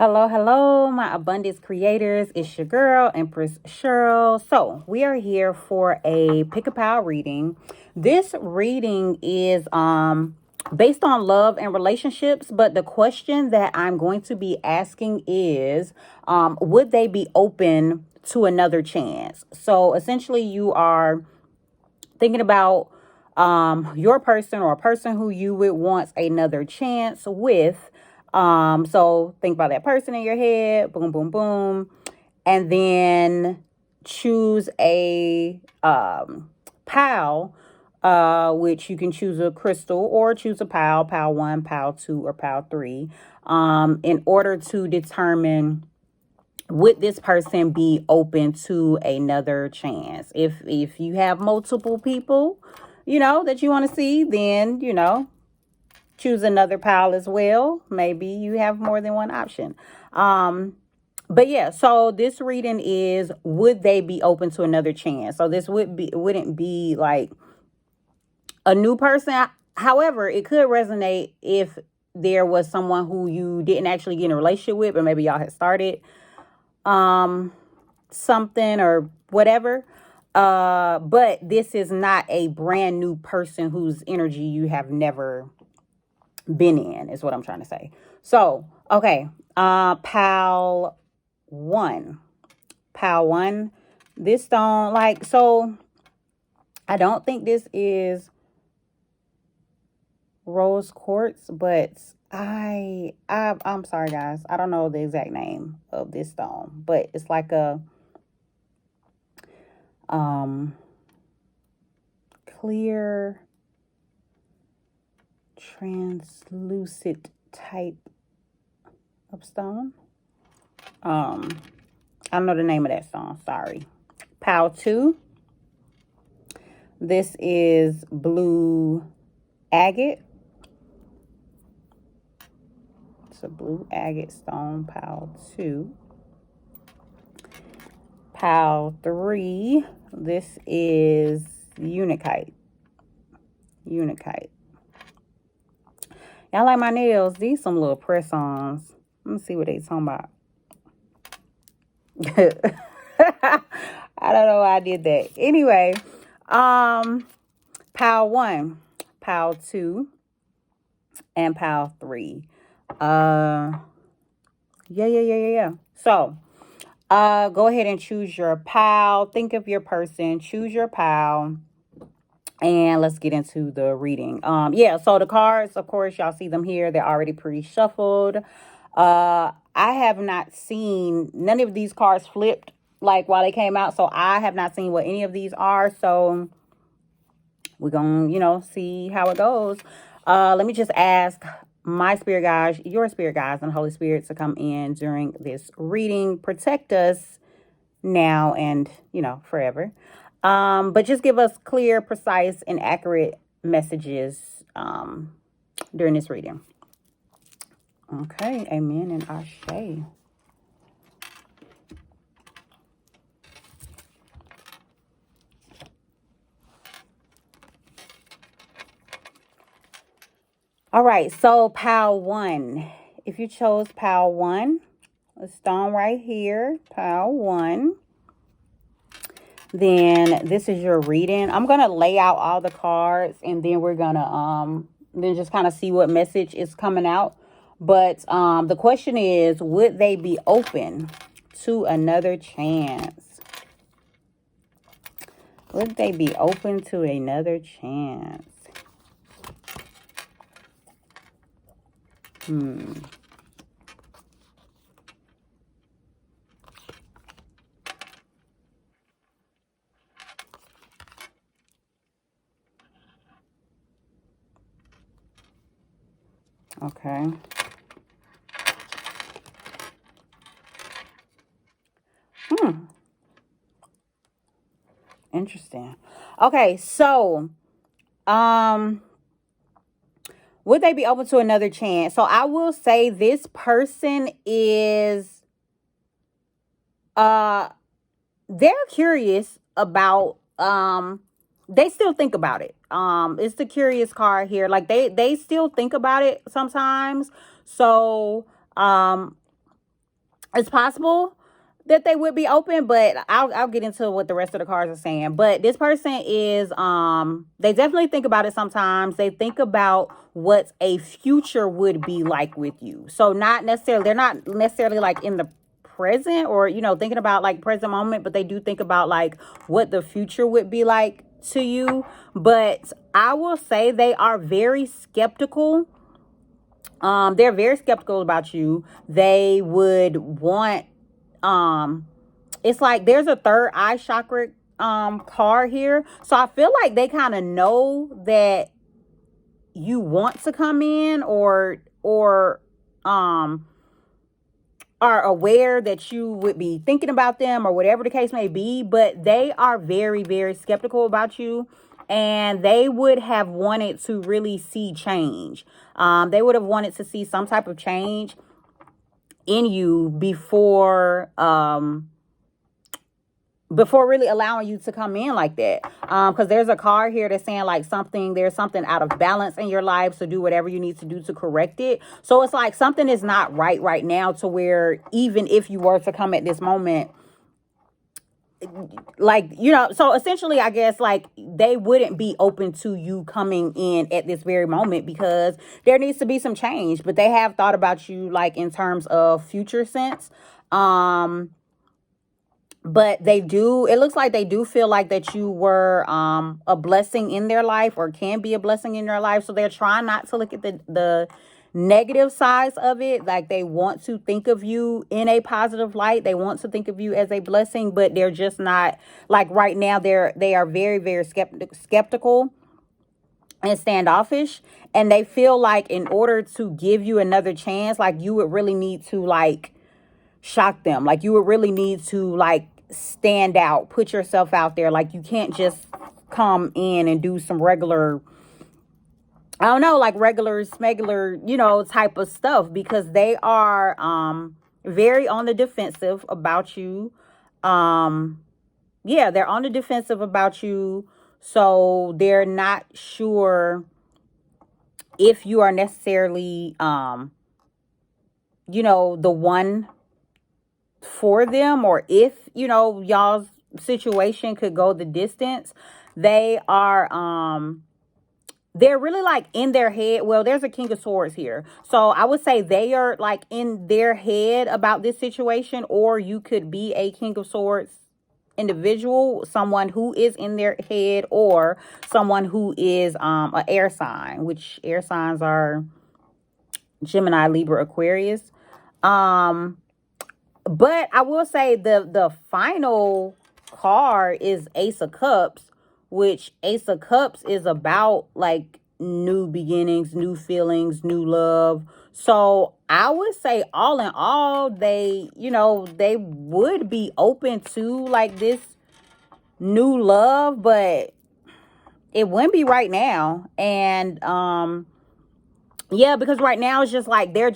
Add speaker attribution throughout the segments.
Speaker 1: Hello, hello, my abundance creators. It's your girl, Empress Cheryl. So, we are here for a pick a pal reading. This reading is based on love and relationships, but the question that I'm going to be asking is would they be open to another chance? So, essentially you are thinking about your person or a person who you would want another chance with. So think about that person in your head, boom, boom, boom, and then choose a pal, which you can choose a crystal or choose a pal 1, pal 2, or pal 3, in order to determine would this person be open to another chance. If you have multiple people, that you want to see, then choose another pile as well. Maybe you have more than one option. But yeah, so this reading is would they be open to another chance? So this wouldn't be like a new person. However, it could resonate if there was someone who you didn't actually get in a relationship with, but maybe y'all had started something or whatever. But this is not a brand new person whose energy you have never been in, is what I'm trying to say. So, okay. Pal 1. Pal 1. This stone, so I don't think this is rose quartz, but I'm sorry guys, I don't know the exact name of this stone, but it's like a clear translucent type of stone. I don't know the name of that stone, sorry. Pal 2. This is blue agate. It's a blue agate stone, pal 2. Pal 3. This is unakite. Unakite. Y'all like my nails? These some little press-ons. Let me see what they talking about. I don't know why I did that. Anyway, pal 1, pal 2, and pal 3. Yeah. So, go ahead and choose your pal. Think of your person. Choose your pal. And let's get into the reading. So the cards, of course, y'all see them here. They're already pre-shuffled. I have not seen none of these cards flipped like while they came out. So I have not seen what any of these are. So we're going to, see how it goes. Let me just ask my spirit guides, your spirit guides, and Holy Spirit to come in during this reading. Protect us now and, forever. But just give us clear, precise, and accurate messages during this reading. Okay, amen and ashe. All right, so pal 1. If you chose pal 1, the stone right here, pal 1, then this is your reading. I'm going to lay out all the cards, and then we're going to then just kind of see what message is coming out. But the question is, would they be open to another chance? Would they be open to another chance? Okay. Interesting. Okay, so would they be open to another chance? So I will say this person is they're curious about they still think about it. It's the curious card here. Like they still think about it sometimes. So it's possible that they would be open, but I'll get into what the rest of the cards are saying. But this person is they definitely think about it sometimes. They think about what a future would be like with you. So they're not necessarily like in the present or thinking about like present moment, but they do think about like what the future would be like to you. But I will say they are very skeptical. They're very skeptical about you. They would want it's like there's a third eye chakra card here. So I feel like they kind of know that you want to come in or are aware that you would be thinking about them or whatever the case may be, but they are very, very skeptical about you. And they would have wanted to really see change. They would have wanted to see some type of change in you before really allowing you to come in like that. Because there's a card here that's saying like there's something out of balance in your life. So do whatever you need to do to correct it. So it's like something is not right now to where even if you were to come at this moment, like, so essentially, I guess, like, they wouldn't be open to you coming in at this very moment because there needs to be some change. But they have thought about you, like, in terms of future sense. But it looks like they do feel like that you were a blessing in their life or can be a blessing in their life. So they're trying not to look at the negative sides of it. Like, they want to think of you in a positive light. They want to think of you as a blessing, but they're just not, like, right now they are very, very skeptical and standoffish. And they feel like in order to give you another chance, like, you would really need to, like, shock them. Like, you would really need to, like, stand out, put yourself out there. Like, you can't just come in and do some regular, I don't know, like regular smegular, type of stuff, because they are very on the defensive about you. Yeah, they're on the defensive about you. So they're not sure if you are necessarily the one for them, or if y'all's situation could go the distance. They're really like in their head. Well, there's a King of Swords here. So I would say they are like in their head about this situation, or you could be a King of Swords individual, someone who is in their head, or someone who is an air sign, which air signs are Gemini, Libra, Aquarius. But I will say the final card is Ace of Cups, which Ace of Cups is about like new beginnings, new feelings, new love. So I would say all in all, they would be open to like this new love, but it wouldn't be right now. And yeah, because right now it's just like they're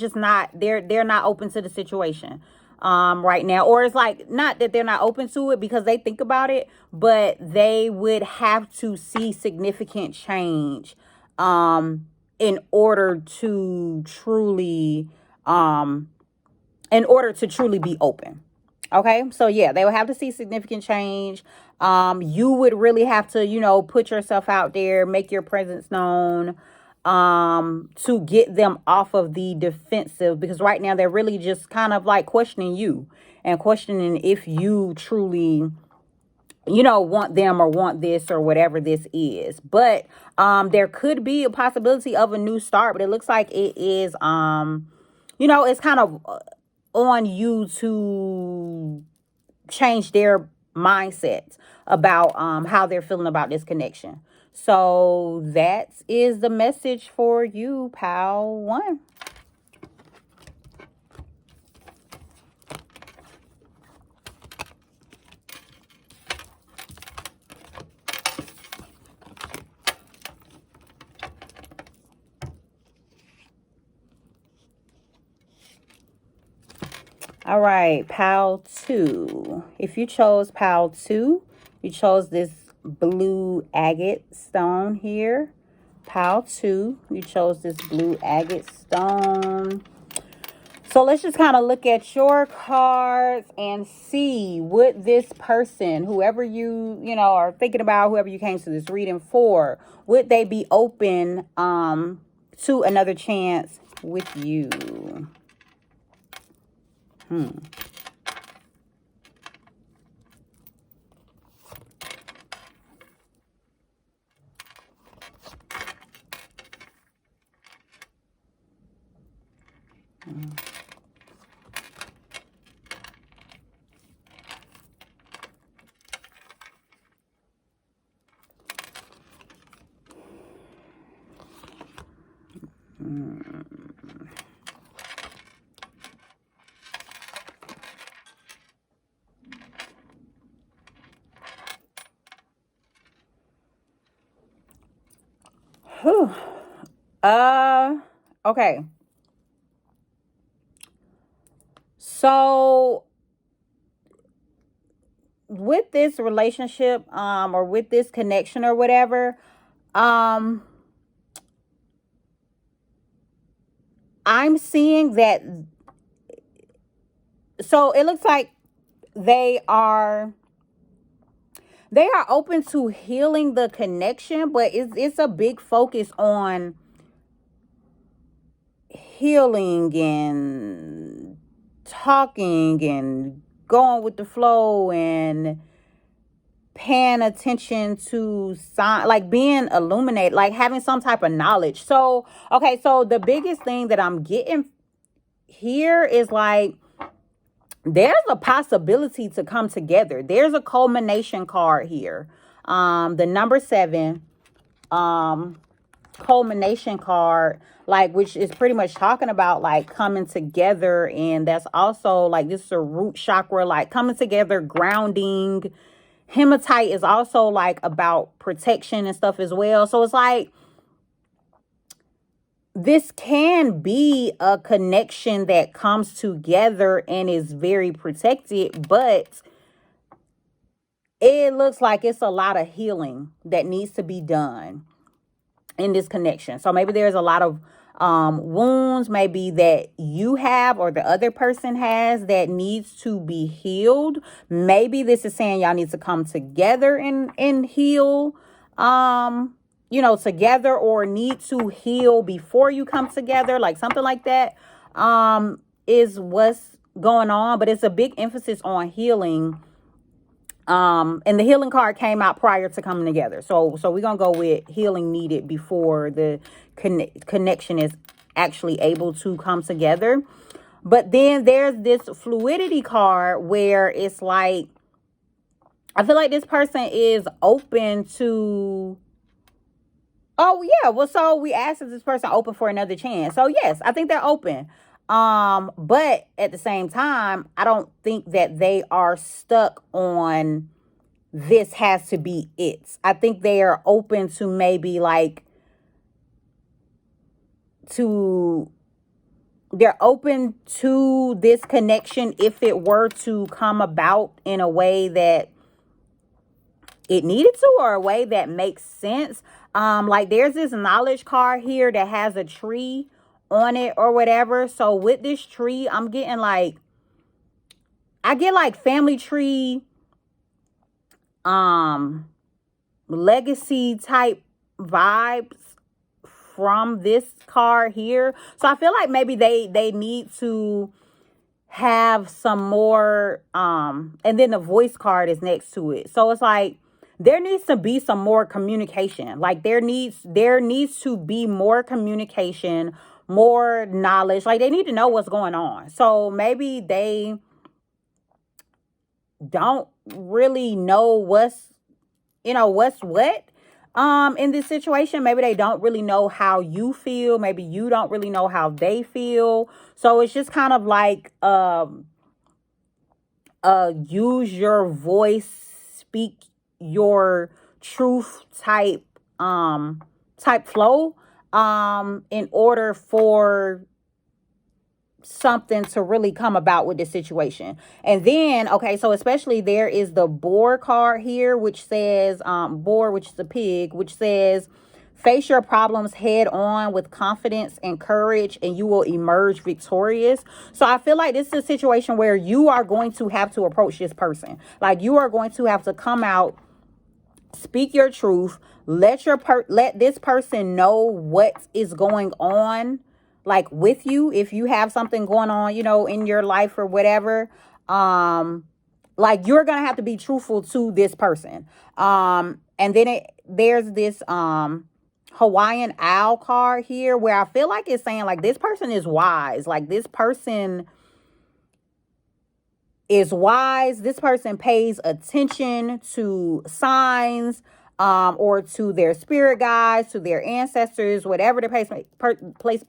Speaker 1: not open to the situation right now. Or it's like not that they're not open to it because they think about it, but they would have to see significant change in order to truly be open. Okay, so yeah, they would have to see significant change. You would really have to, put yourself out there, make your presence known, to get them off of the defensive, because right now they're really just kind of like questioning you and questioning if you truly, want them or want this or whatever this is. But there could be a possibility of a new start, but it looks like it is, it's kind of on you to change their mindset about how they're feeling about this connection. So that is the message for you, pal one. All right, pal 2. If you chose pal 2, you chose this blue agate stone here. Pal 2, you chose this blue agate stone. So let's just kind of look at your cards and see what this person, whoever you know, are thinking about, whoever you came to this reading for, would they be open to another chance with you? Whew. Okay. So with this relationship, or with this connection or whatever, I'm seeing that, so it looks like they are open to healing the connection, but it's a big focus on healing and talking and going with the flow and paying attention to sign, like being illuminated, like having some type of knowledge. So, okay, so the biggest thing that I'm getting here is like, there's a possibility to come together. There's a culmination card here. The number 7, culmination card, like, which is pretty much talking about like coming together. And that's also like, this is a root chakra, like coming together, grounding. Hematite is also like about protection and stuff as well. So it's like, this can be a connection that comes together and is very protected, but it looks like it's a lot of healing that needs to be done in this connection. So maybe there's a lot of wounds, maybe that you have or the other person has, that needs to be healed. Maybe this is saying y'all need to come together and heal, you know, together, or need to heal before you come together, like something like that, is what's going on. But it's a big emphasis on healing. And the healing card came out prior to coming together. So we're going to go with healing needed before the connection is actually able to come together. But then there's this fluidity card where it's like, I feel like this person is open to, oh yeah, well, so we asked, is this person open for another chance? So yes, I think they're open. But at the same time, I don't think that they are stuck on this has to be it. I think they are open to maybe like they're open to this connection if it were to come about in a way that it needed to, or a way that makes sense. Like there's this knowledge card here that has a tree on it or whatever. So with this tree, I'm getting like, I get like family tree, legacy type vibes from this card here. So I feel like maybe they need to have some more, and then the voice card is next to it. So it's like, there needs to be some more communication. Like there needs to be more communication, more knowledge. Like they need to know what's going on. So maybe they don't really know what's what in this situation. Maybe they don't really know how you feel. Maybe you don't really know how they feel. So it's just kind of like use your voice, speak your truth type flow in order for something to really come about with this situation. And then, okay, so especially there is the boar card here, which says boar, which is a pig, which says Face your problems head on with confidence and courage, and you will emerge victorious. So I feel like this is a situation where you are going to have to approach this person. Like, you are going to have to come out, speak your truth, let this person know what is going on, like, with you. If you have something going on, in your life or whatever, like, you're gonna have to be truthful to this person. And then there's this Hawaiian owl card here, where I feel like it's saying, like, this person is wise. Like, this person is wise. This person pays attention to signs, or to their spirit guides, to their ancestors, whatever the place.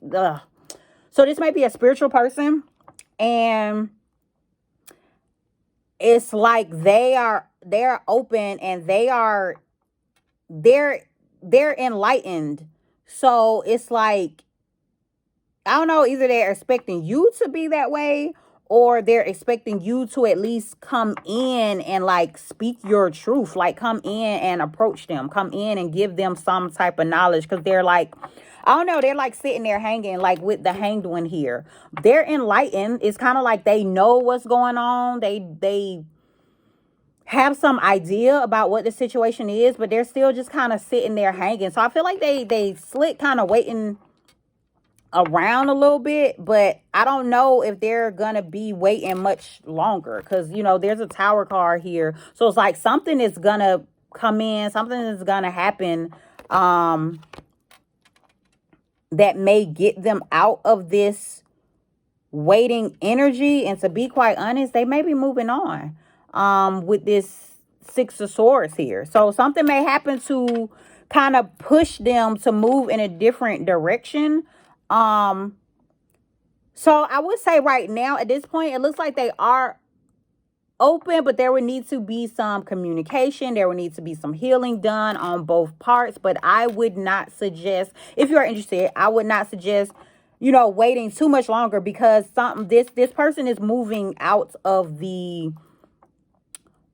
Speaker 1: So this might be a spiritual person, and it's like they're open, and they're enlightened. So it's like, I don't know, either they're expecting you to be that way, or they're expecting you to at least come in and, like, speak your truth. Like, come in and approach them. Come in and give them some type of knowledge. Because they're like, I don't know, they're like sitting there hanging, like with the hanged one here. They're enlightened. It's kind of like they know what's going on. They have some idea about what the situation is, but they're still just kind of sitting there hanging. So I feel like they slick, kind of waiting around a little bit, but I don't know if they're gonna be waiting much longer, because there's a Tower card here. So it's like something is gonna come in, something is gonna happen that may get them out of this waiting energy. And to be quite honest, they may be moving on with this Six of Swords here. So something may happen to kind of push them to move in a different direction. So I would say right now, at this point, it looks like they are open, but there would need to be some communication. There would need to be some healing done on both parts. But I would not suggest, if you are interested, I would not suggest, waiting too much longer, because this person is moving out of the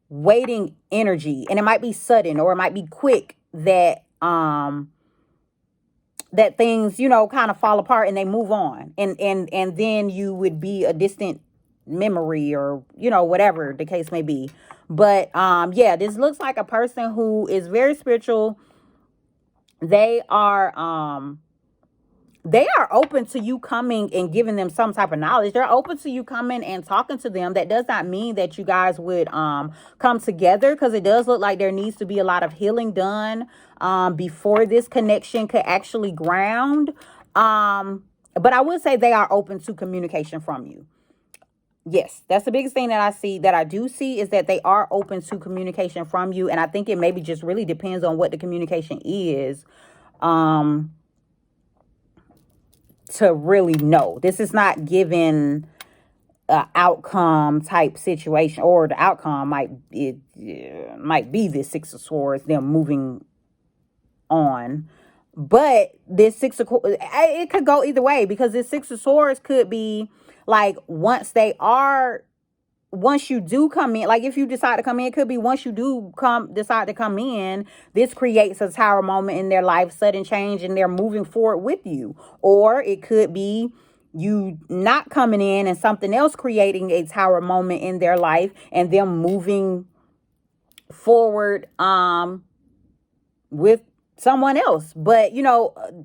Speaker 1: waiting energy, and it might be sudden, or it might be quick, that that things, kind of fall apart and they move on. And then you would be a distant memory, or, whatever the case may be. But yeah, this looks like a person who is very spiritual. They are open to you coming and giving them some type of knowledge. They're open to you coming and talking to them. That does not mean that you guys would come together, because it does look like there needs to be a lot of healing done before this connection could actually ground. But I would say they are open to communication from you. Yes, that's the biggest thing that I do see, is that they are open to communication from you. And I think it maybe just really depends on what the communication is. To really know. This is not given an outcome type situation, or the outcome might be this Six of Swords, them moving on. But this it could go either way, because this Six of Swords could be like, once you do come in, like, if you decide to come in, it could be once you do decide to come in, this creates a Tower moment in their life, sudden change, and they're moving forward with you. Or it could be you not coming in and something else creating a Tower moment in their life, and them moving forward with someone else. But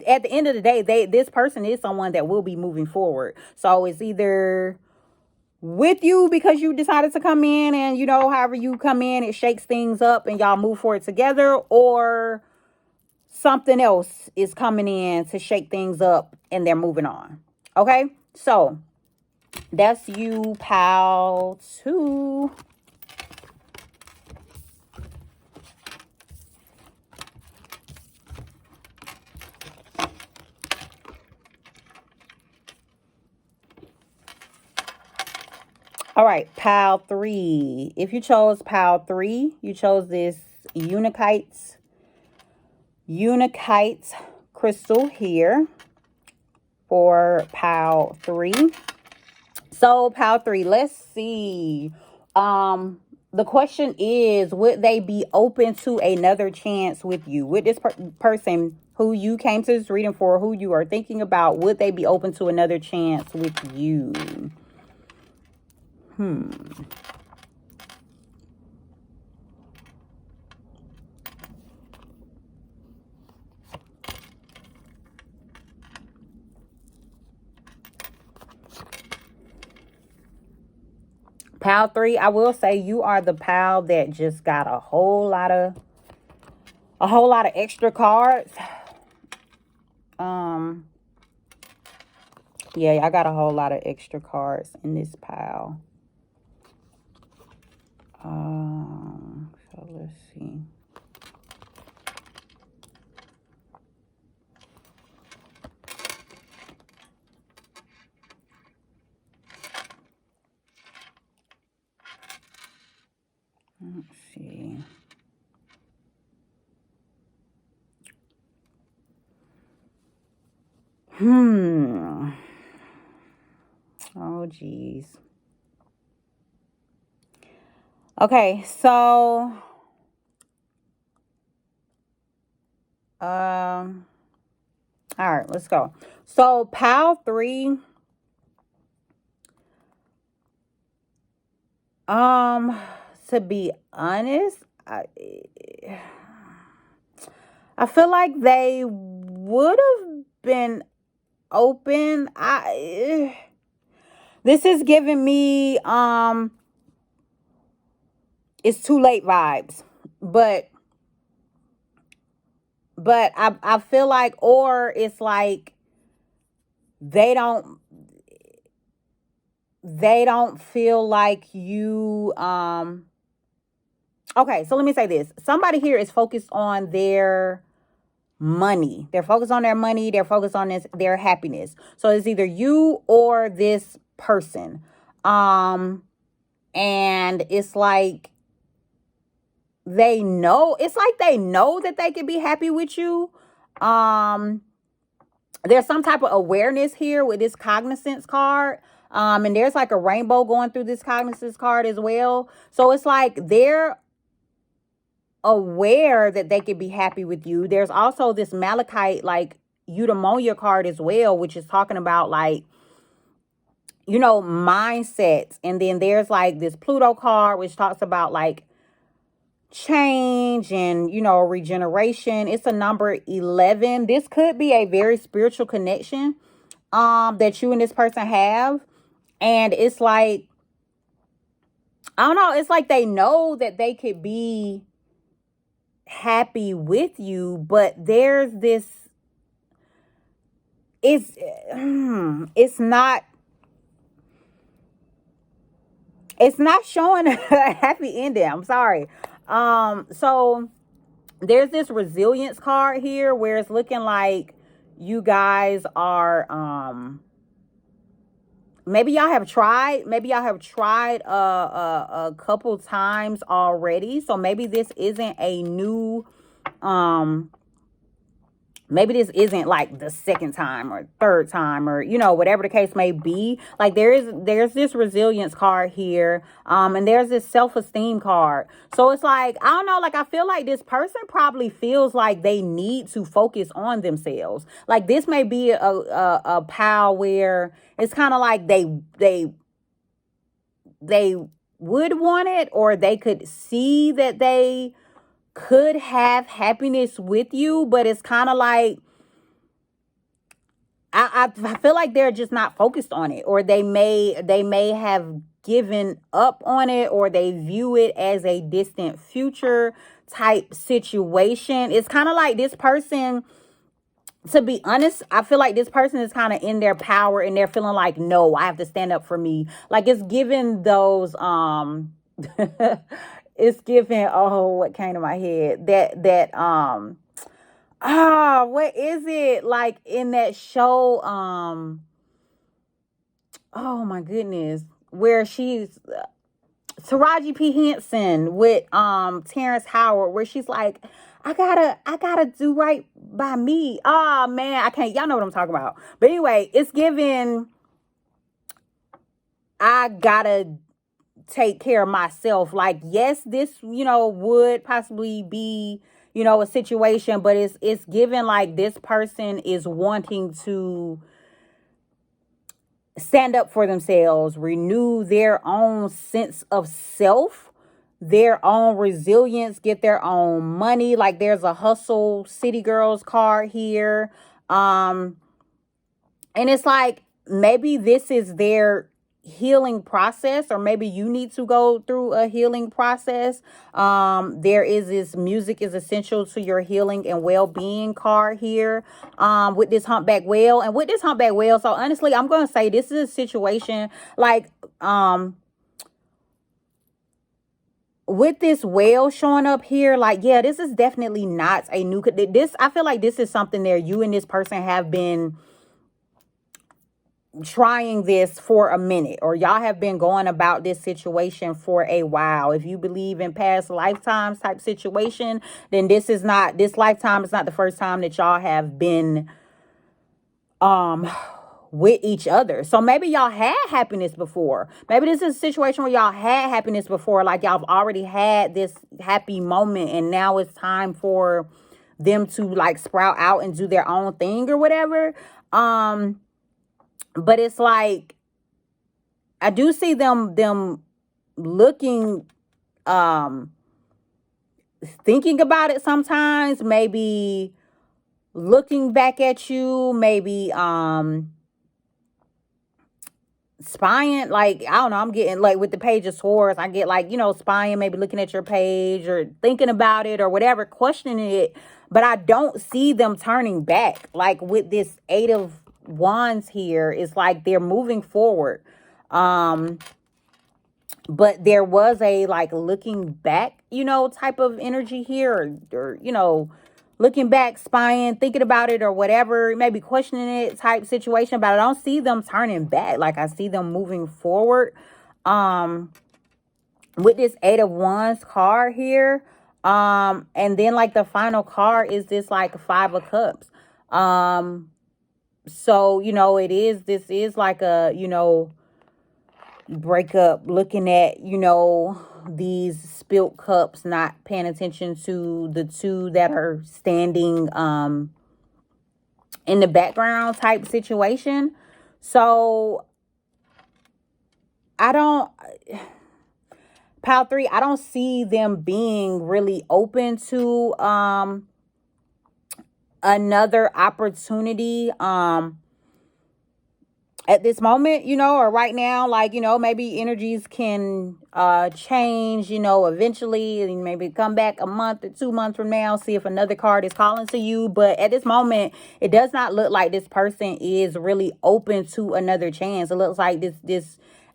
Speaker 1: at the end of the day, this person is someone that will be moving forward. So it's either with you because you decided to come in, and however you come in, it shakes things up and y'all move forward together, or something else is coming in to shake things up and they're moving on. Okay, so that's you, pal 2. All right, pile 3. If you chose pile 3, you chose this Unikite crystal here for pile 3. So pile 3, let's see. The question is, would they be open to another chance with you? Would this person who you came to this reading for, who you are thinking about, would they be open to another chance with you? Pile 3, I will say you are the pile that just got a whole lot of extra cards. Yeah, I got a whole lot of extra cards in this pile. So let's see. Let's see. Oh, geez. Okay, so all right, let's go. So pile 3, to be honest, I feel like they would have been open. This is giving me it's too late vibes, but I feel like, or it's like they don't feel like you okay, so let me say this. Somebody here is focused on their money. They're focused on their money. They're focused on their happiness. So it's either you or this person. And it's like they know that they could be happy with you. There's some type of awareness here with this cognizance card. And there's like a rainbow going through this cognizance card as well. So it's like they're aware that they could be happy with you. There's also this malachite, like eudaimonia card as well, which is talking about like, mindsets. And then there's like this Pluto card, which talks about like change and, regeneration. It's a number 11. This could be a very spiritual connection that you and this person have. And it's like, I don't know, it's like they know that they could be happy with you, but there's this, it's not showing a happy ending. I'm sorry. So there's this resilience card here where it's looking like you guys are maybe y'all have tried a couple times already. So maybe this isn't a new maybe this isn't like the second time or third time or, whatever the case may be. Like there's this resilience card here. And there's this self-esteem card. So it's like, I don't know, like I feel like this person probably feels like they need to focus on themselves. Like this may be a pile where it's kind of like they would want it, or they could see that they could have happiness with you, but it's kind of like I feel like they're just not focused on it, or they may have given up on it, or they view it as a distant future type situation. It's kind of like this person, to be honest, I feel like this person is kind of in their power and they're feeling like, no, I have to stand up for me. Like it's giving those it's giving, oh, what came to my head? What is it? Like in that show, oh my goodness, where she's Taraji P. Henson with Terrence Howard, where she's like, I gotta do right by me. Oh man, I can't, y'all know what I'm talking about. But anyway, it's giving, I gotta take care of myself. Like, yes, this, would possibly be, you know, a situation, but it's given like this person is wanting to stand up for themselves, renew their own sense of self, their own resilience, get their own money. Like there's a hustle city girls card here. And it's like maybe this is their healing process, or maybe you need to go through a healing process. There is this music is essential to your healing and well-being card here, with this humpback whale. And with this humpback whale, so honestly, I'm going to say this is a situation like, with this whale showing up here, like, yeah, this is definitely not a new, this, I feel like this is something there you and this person have been trying this for a minute, or y'all have been going about this situation for a while. If you believe in past lifetimes type situation, then this lifetime is not the first time that y'all have been with each other. So maybe y'all had happiness before. Maybe this is a situation where y'all had happiness before, like y'all have already had this happy moment, and now it's time for them to like sprout out and do their own thing or whatever. But it's like, I do see them looking, thinking about it sometimes, maybe looking back at you, maybe, spying. Like, I don't know, I'm getting like with the Page of Swords, I get like, you know, spying, maybe looking at your page or thinking about it or whatever, questioning it. But I don't see them turning back. Like with this Eight of Wands here, it's like they're moving forward. But there was a like looking back, you know, type of energy here, or you know, looking back, spying, thinking about it or whatever, maybe questioning it type situation. But I don't see them turning back. Like I see them moving forward. With this Eight of Wands card here. And then like the final card is this like Five of Cups. So, you know, this is like a, you know, breakup, looking at, you know, these spilt cups, not paying attention to the two that are standing in the background type situation. So Pile 3, I don't see them being really open to another opportunity at this moment, you know, or right now. Like, you know, maybe energies can change, you know, eventually, and maybe come back a month or 2 months from now, see if another card is calling to you. But at this moment, it does not look like this person is really open to another chance. It looks like it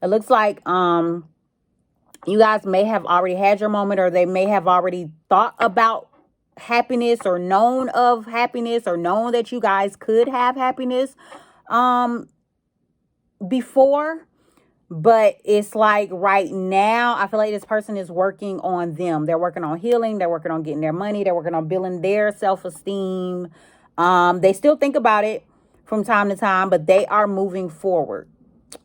Speaker 1: looks like you guys may have already had your moment, or they may have already thought about happiness, or known of happiness, or known that you guys could have happiness before. But it's like right now, I feel like this person is working on them. They're working on healing. They're working on getting their money. They're working on building their self-esteem. They still think about it from time to time, but they are moving forward.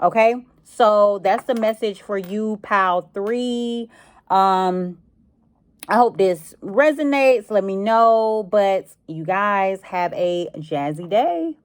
Speaker 1: Okay. So that's the message for you, Pile 3. I hope this resonates. Let me know. But you guys have a jazzy day.